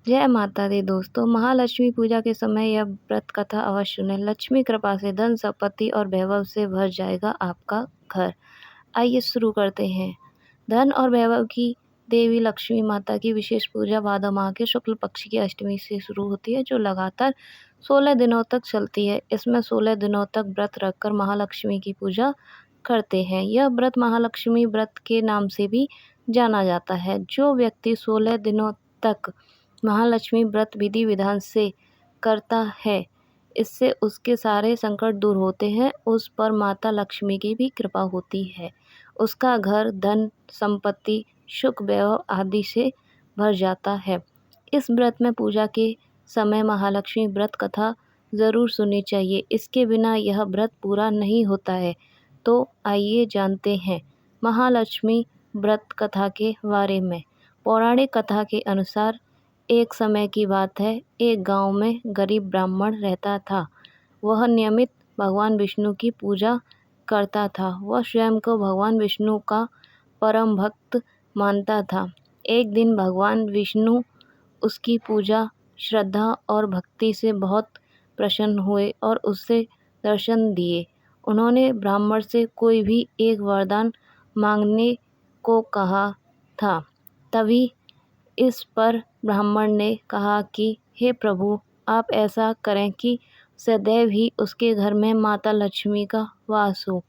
जय माता दी दोस्तों। महालक्ष्मी पूजा के समय यह व्रत कथा अवश्य सुनें। लक्ष्मी कृपा से धन संपत्ति और वैभव से भर जाएगा आपका घर। आइए शुरू करते हैं। धन और वैभव की देवी लक्ष्मी माता की विशेष पूजा भादव माह के शुक्ल पक्ष की अष्टमी से शुरू होती है, जो लगातार 16 दिनों तक चलती है। इसमें 16 दिनों तक व्रत रखकर महालक्ष्मी की पूजा करते हैं। यह व्रत महालक्ष्मी व्रत के नाम से भी जाना जाता है। जो व्यक्ति 16 दिनों तक महालक्ष्मी व्रत विधि विधान से करता है, इससे उसके सारे संकट दूर होते हैं। उस पर माता लक्ष्मी की भी कृपा होती है। उसका घर धन संपत्ति सुख वैभव आदि से भर जाता है। इस व्रत में पूजा के समय महालक्ष्मी व्रत कथा ज़रूर सुननी चाहिए। इसके बिना यह व्रत पूरा नहीं होता है। तो आइए जानते हैं महालक्ष्मी व्रत कथा के बारे में। पौराणिक कथा के अनुसार एक समय की बात है, एक गांव में गरीब ब्राह्मण रहता था। वह नियमित भगवान विष्णु की पूजा करता था। वह स्वयं को भगवान विष्णु का परम भक्त मानता था। एक दिन भगवान विष्णु उसकी पूजा श्रद्धा और भक्ति से बहुत प्रसन्न हुए और उससे दर्शन दिए। उन्होंने ब्राह्मण से कोई भी एक वरदान मांगने को कहा था। तभी इस पर ब्राह्मण ने कहा कि हे प्रभु, आप ऐसा करें कि सदैव ही उसके घर में माता लक्ष्मी का वास हो।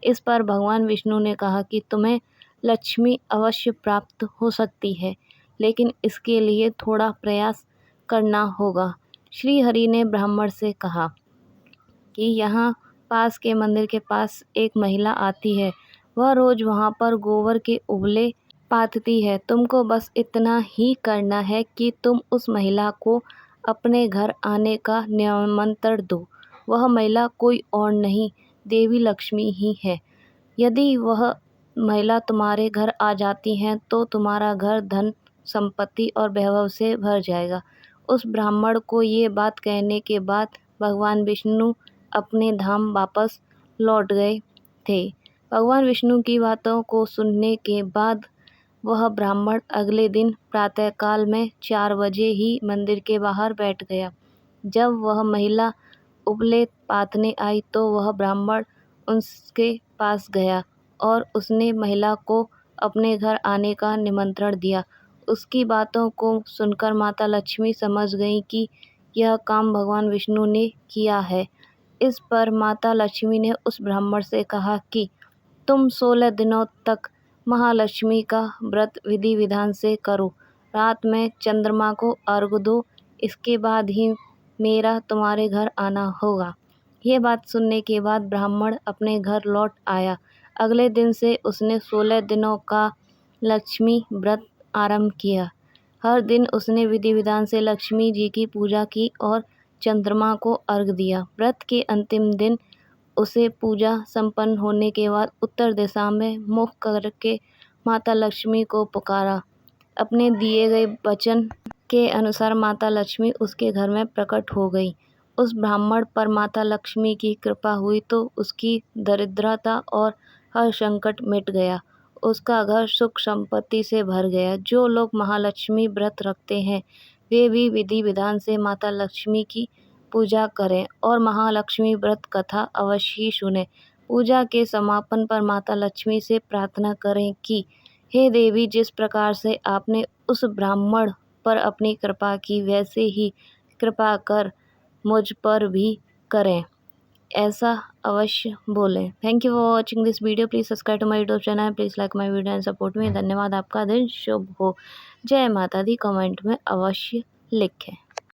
इस पर भगवान विष्णु ने कहा कि तुम्हें लक्ष्मी अवश्य प्राप्त हो सकती है, लेकिन इसके लिए थोड़ा प्रयास करना होगा। श्री हरि ने ब्राह्मण से कहा कि यहाँ पास के मंदिर के पास एक महिला आती है। वह रोज वहाँ पर गोबर के उबले पाथती है। तुमको बस इतना ही करना है कि तुम उस महिला को अपने घर आने का निमंत्रण दो। वह महिला कोई और नहीं, देवी लक्ष्मी ही है। यदि वह महिला तुम्हारे घर आ जाती है तो तुम्हारा घर धन संपत्ति और वैभव से भर जाएगा। उस ब्राह्मण को ये बात कहने के बाद भगवान विष्णु अपने धाम वापस लौट गए थे। भगवान विष्णु की बातों को सुनने के बाद वह ब्राह्मण अगले दिन प्रातःकाल में 4 बजे ही मंदिर के बाहर बैठ गया। जब वह महिला उबले पाथने आई तो वह ब्राह्मण उसके पास गया और उसने महिला को अपने घर आने का निमंत्रण दिया। उसकी बातों को सुनकर माता लक्ष्मी समझ गई कि यह काम भगवान विष्णु ने किया है। इस पर माता लक्ष्मी ने उस ब्राह्मण से कहा कि तुम 16 दिनों तक महालक्ष्मी का व्रत विधि विधान से करो। रात में चंद्रमा को अर्घ्य दो, इसके बाद ही मेरा तुम्हारे घर आना होगा। ये बात सुनने के बाद ब्राह्मण अपने घर लौट आया। अगले दिन से उसने 16 दिनों का लक्ष्मी व्रत आरंभ किया। हर दिन उसने विधि विधान से लक्ष्मी जी की पूजा की और चंद्रमा को अर्घ्य दिया। व्रत के अंतिम दिन उसे पूजा संपन्न होने के बाद उत्तर दिशा में मुख करके माता लक्ष्मी को पुकारा। अपने दिए गए वचन के अनुसार माता लक्ष्मी उसके घर में प्रकट हो गई। उस ब्राह्मण पर माता लक्ष्मी की कृपा हुई तो उसकी दरिद्रता और हर संकट मिट गया। उसका घर सुख संपत्ति से भर गया। जो लोग महालक्ष्मी व्रत रखते हैं वे भी विधि विधान से माता लक्ष्मी की पूजा करें और महालक्ष्मी व्रत कथा अवश्य ही सुनें। पूजा के समापन पर माता लक्ष्मी से प्रार्थना करें कि हे देवी, जिस प्रकार से आपने उस ब्राह्मण पर अपनी कृपा की, वैसे ही कृपा कर मुझ पर भी करें। ऐसा अवश्य बोलें। Thank you for watching this video. Please subscribe to my YouTube channel. Please like my video and support me. धन्यवाद। आपका दिन शुभ हो। जय माता दी कमेंट में अवश्य लिखें।